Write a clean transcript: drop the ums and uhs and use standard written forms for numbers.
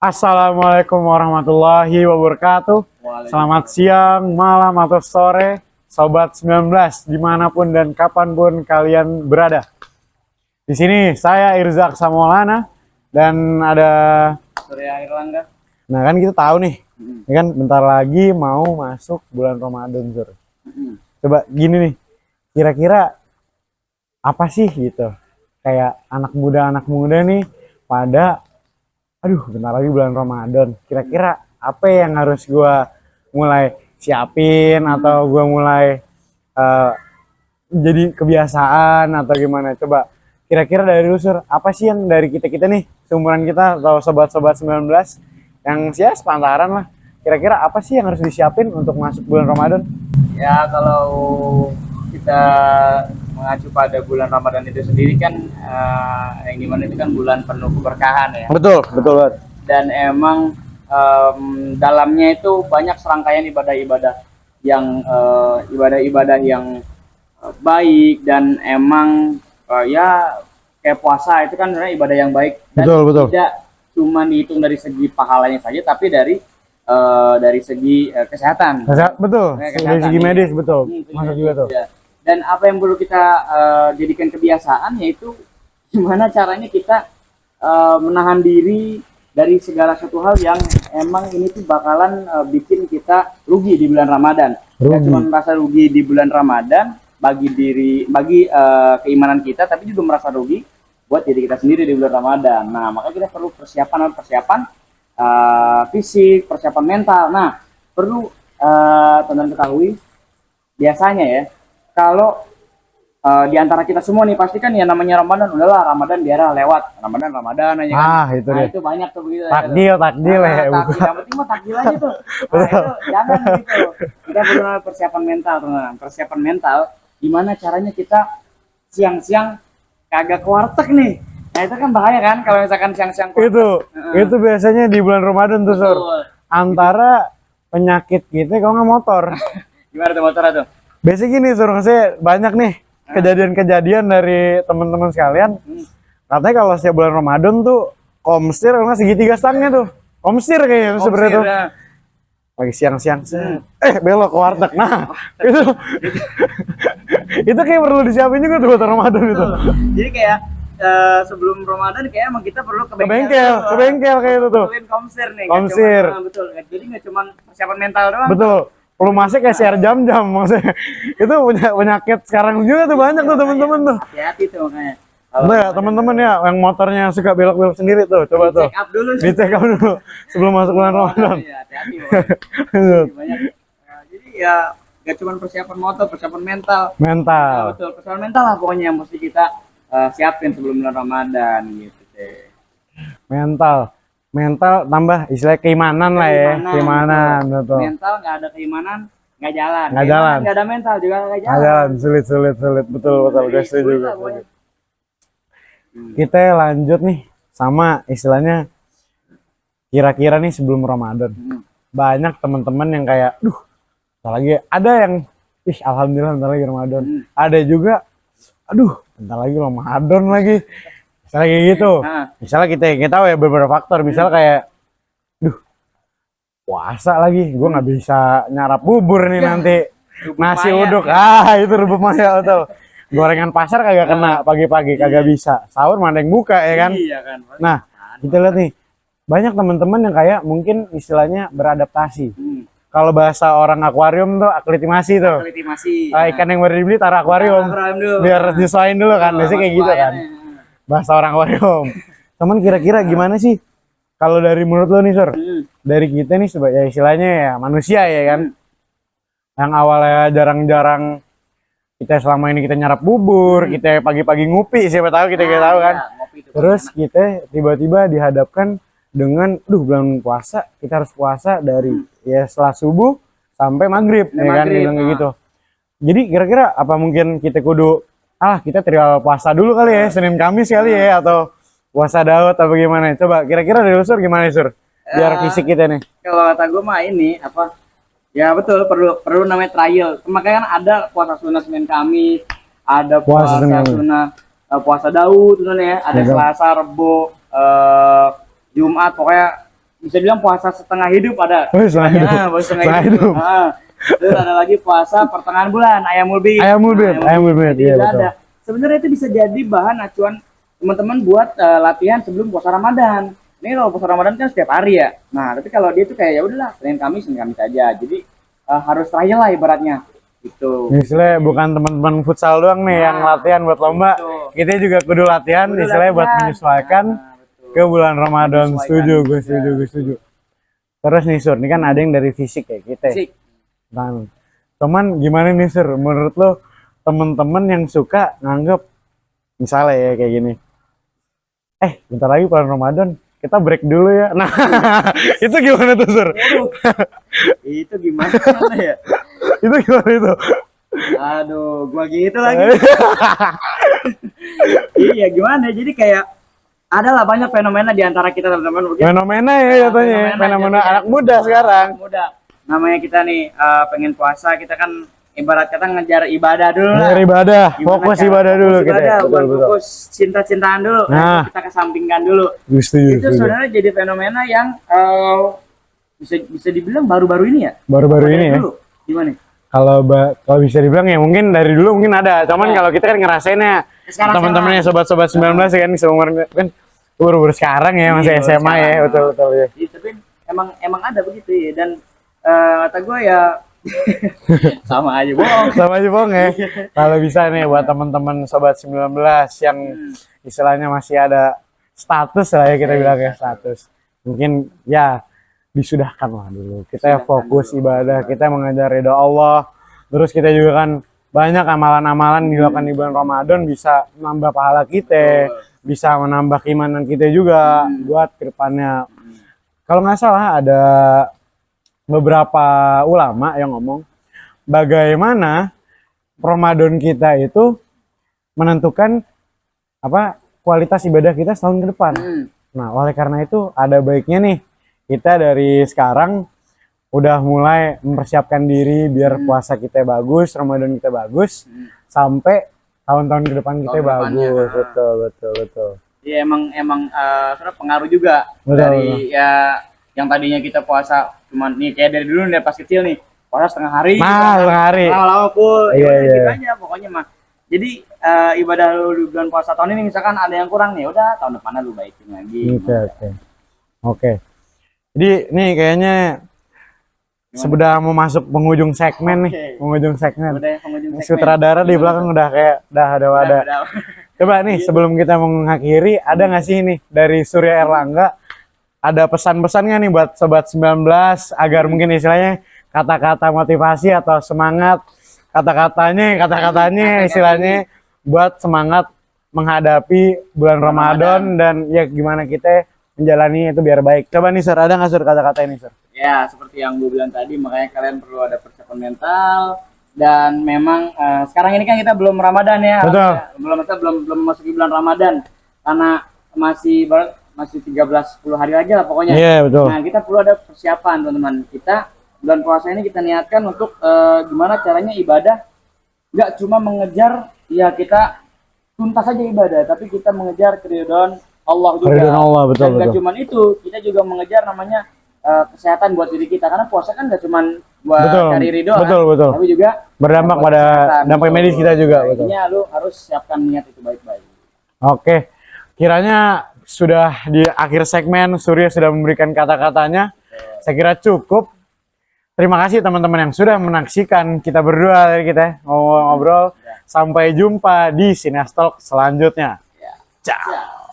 Assalamualaikum warahmatullahi wabarakatuh. Selamat siang, malam, atau sore, Sobat 19, dimanapun dan kapanpun kalian berada. Di sini saya Irzak Samolana dan ada Surya Irlangga. Nah kan kita tahu nih, ya kan bentar lagi mau masuk bulan Ramadan, Sur. Coba gini nih, kira-kira apa sih gitu? Kayak anak muda nih pada aduh bentar lagi bulan Ramadan, kira-kira apa yang harus gue mulai siapin atau gue mulai eh, jadi kebiasaan atau gimana? Coba kira-kira dari lu, Sur, apa sih yang dari kita-kita nih, seumuran kita atau sobat-sobat 19 yang ya sepantaran lah, kira-kira apa sih yang harus disiapin untuk masuk bulan Ramadan? Ya kalau kita mengacu pada bulan Ramadan itu sendiri kan yang dimana itu kan bulan penuh keberkahan ya. Betul banget. Dan emang dalamnya itu banyak serangkaian ibadah-ibadah yang ibadah-ibadah yang baik, dan emang ya kayak puasa itu kan sebenarnya ibadah yang baik, dan Betul. tidak cuma dihitung dari segi pahalanya saja, tapi dari segi kesehatan. Betul. Dari segi medis, betul. Masuk juga tuh. Ya. Dan apa yang perlu kita jadikan kebiasaan, yaitu gimana caranya kita menahan diri dari segala satu hal yang emang ini tuh bakalan bikin kita rugi di bulan Ramadan. Tidak cuma merasa rugi di bulan Ramadan bagi keimanan kita, tapi juga merasa rugi buat diri kita sendiri di bulan Ramadan. Nah, makanya kita perlu persiapan fisik, persiapan mental. Nah, perlu teman-teman ketahui, biasanya ya, kalau di antara kita semua nih, pasti kan ya namanya Ramadan, udahlah Ramadan biarlah lewat, Ramadan aja kan. Itu nah deh. itu banyak tuh begitu. Takjil Nah, ya. takjil. Yang penting mah takjil aja tuh. Nah, itu jangan gitu. Kita perlu persiapan mental, teman-teman. Persiapan mental, gimana caranya kita siang-siang kagak ke warteg nih. Nah itu kan bahaya kan kalau misalkan siang-siang ke warteg. Itu biasanya di bulan Ramadan tuh, Sur. Antara penyakit kita kalau nggak motor. Gimana tuh motor tuh? Biasanya gini, Sur, maksudnya banyak nih kejadian-kejadian dari teman-teman sekalian. Katanya kalau setiap bulan Ramadan tuh komstir kalau nggak segitiga stangnya tuh. Komstir kayaknya seperti itu. Ya. Lagi siang-siang belok ke warteg. Nah, itu kayak perlu disiapin juga tuh buat Ramadan itu. Jadi kayak sebelum Ramadan kayak emang kita perlu ke bengkel kayak itu tuh. Komstir nih. Komsir. Betul. Jadi nggak cuma persiapan mental doang. Betul. Pelumasnya kayak share jam-jam maksudnya. Itu penyakit sekarang juga tuh banyak tuh teman-teman tuh. Hati-hati tuh makanya. Nah ya teman-teman ya yang motornya suka belok-belok sendiri tuh, coba tuh. Di-check up dulu sebelum masuk bulan Ramadan. Iya, hati-hati banyak. Jadi ya nggak cuma persiapan motor, persiapan mental. Mental. Betul, persiapan mental lah pokoknya yang mesti kita siapin sebelum bulan Ramadan gitu deh. Mental tambah istilah keimanan lah ya, keimanan betul. Mental nggak ada keimanan nggak jalan. Nggak ada mental juga nggak jalan. Nggak jalan, sulit betul. Guys juga. Kita lanjut nih sama istilahnya kira-kira nih sebelum Ramadan. Banyak teman-teman yang kayak, lagi ada yang, alhamdulillah bentar lagi Ramadan. Ada juga, bentar lagi Ramadan lagi. Misalnya kayak gitu. Misalnya kita tahu ya beberapa faktor. Misalnya kayak, puasa lagi, gue nggak bisa nyarap bubur nih nanti. Nasi uduk, itu rubuk maya betul. Gorengan pasar kagak kena pagi-pagi, kagak bisa. Sahur mana yang buka ya kan? Iya kan. Nah, kita lihat nih, banyak teman-teman yang kayak mungkin istilahnya beradaptasi. Kalau bahasa orang akuarium tuh aklitimasi tuh. Ikan yang baru dibeli taruh akuarium. Biar disesuaiin dulu kan, biasanya kayak gitu kan. Bahasa orang akuarium. Teman kira-kira gimana sih? Kalau dari menurut lo nih, Sur, dari kita nih sebagai istilahnya ya manusia ya kan, yang awalnya jarang-jarang kita selama ini kita nyarap bubur, kita pagi-pagi ngupi, siapa tahu kita tahu kan. Terus kita tiba-tiba dihadapkan dengan, bulan puasa, kita harus puasa dari ya setelah subuh sampai maghrib, ya kan, bilang kayak gitu. Jadi kira-kira apa mungkin kita kudu, kita trial puasa dulu kali ya, Senin Kamis kali ya, atau puasa Daud atau gimana? Coba kira-kira dari Sur gimana, Sur? Biar fisik kita nih. Kalau kata gue mah ini apa? Ya betul, perlu namanya trial. Makanya kan ada puasa sunnah Senin Kamis, ada puasa sunnah puasa Daud, ya, ada Selasa, Rebo, Jumat, pokoknya bisa bilang puasa setengah hidup ada. Oh, setengah hidup. Ya, puasa Setengah hidup. Nah, terus ada lagi puasa pertengahan bulan, ayamul bid. Ayamul bid, iya betul. Ada. Sebenarnya itu bisa jadi bahan acuan teman-teman buat latihan sebelum puasa Ramadan. Ini kalau puasa Ramadan kan setiap hari ya. Nah, tapi kalau dia tuh kayak ya udahlah Senin Kamis aja. Jadi harus trial lah ibaratnya. Gitu. Misalnya bukan teman-teman futsal doang nih yang latihan buat lomba, kita juga kudu latihan, misalnya buat menyesuaikan ke bulan Ramadan. Setuju, gue setuju. Terus nih Sur, ini kan ada yang dari fisik ya kita. Nah, cuman gimana nih Sur, menurut lo temen-temen yang suka nganggep misalnya ya kayak gini, bentar lagi bulan Ramadan, kita break dulu ya. Nah, itu gimana tuh Sur? Itu gimana ya? Itu gimana itu? Aduh, gua gitu lagi. Iya, gimana? Jadi kayak adalah banyak fenomena di antara kita teman-teman. Fenomena ya katanya, fenomena anak muda sekarang. Muda. Namanya kita nih pengen puasa, kita kan ibarat kata ngejar ibadah dulu lah. Ngejar ibadah, fokus ibadah dulu kita. Fokus cinta-cintaan dulu, kita kesampingkan dulu. Itu sebenarnya jadi fenomena yang bisa dibilang baru-baru ini ya. Baru-baru ini ya. Gimana? Kalau bisa dibilang ya mungkin dari dulu mungkin ada, cuman kalau kita kan ngerasainnya teman-temannya sobat-sobat 19 kan seumur kan baru sekarang ya masih SMA ya, betul ya. Tapi emang ada begitu ya, dan kata gue ya sama aja bohong ya. Kalau bisa nih buat teman-teman sobat 19 yang istilahnya masih ada status lah ya, kita bilang ya status, mungkin ya disudahkan lah dulu, kita fokus ibadah, kita mengejar ridho Allah. Terus kita juga kan banyak amalan-amalan dilakukan di bulan Ramadan, bisa menambah pahala kita, bisa menambah keimanan kita juga buat kedepannya. Kalau nggak salah ada beberapa ulama yang ngomong bagaimana Ramadan kita itu menentukan kualitas ibadah kita setahun ke depan. Nah, oleh karena itu ada baiknya nih kita dari sekarang udah mulai mempersiapkan diri biar puasa kita bagus, Ramadan kita bagus, sampai tahun-tahun ke depan kita bagus. Betul. Iya, emang pengaruh juga dari ya yang tadinya kita puasa cuman nih kayak dari dulu dari pas kecil nih puasa setengah hari. Lama full. Gitu aja pokoknya mah. Jadi ibadah lu di bulan puasa tahun ini misalkan ada yang kurang nih, udah tahun depannya lu baikin lagi. Oke. Jadi nih kayaknya sudah mau masuk penghujung segmen nih, penghujung segmen. Sutradara di belakang udah ada. Coba nih sebelum kita mengakhiri, ada nggak sih nih dari Surya Erlangga ada pesan-pesan nggak nih buat sobat 19 agar mungkin istilahnya kata-kata motivasi atau semangat, kata-katanya istilahnya buat semangat menghadapi bulan Ramadan dan ya gimana kita menjalani itu biar baik. Coba nih Sur, ada nggak Sur kata-kata ini Sur? Ya seperti yang gue bilang tadi, makanya kalian perlu ada persiapan mental. Dan memang sekarang ini kan kita belum Ramadan ya. Betul. Belum masuki bulan Ramadan karena masih 13-10 hari lagi lah pokoknya. Iya, betul. Nah kita perlu ada persiapan teman-teman. Kita bulan puasa ini kita niatkan untuk gimana caranya ibadah nggak cuma mengejar ya kita tuntas saja ibadah, tapi kita mengejar keridhaan Allah juga. Keridhaan Allah, betul. Dan gak cuma itu, kita juga mengejar namanya kesehatan buat diri kita, karena puasa kan gak cuma buat cari ridho betul. tapi juga berdampak pada dampak medis kita juga. Betul. Intinya lu harus siapkan niat itu baik-baik. Oke, kiranya sudah di akhir segmen Surya sudah memberikan kata-katanya. Saya kira cukup. Terima kasih teman-teman yang sudah menyaksikan kita berdua dari kita ngobrol. Sampai jumpa di Sinas Talk selanjutnya. Ciao.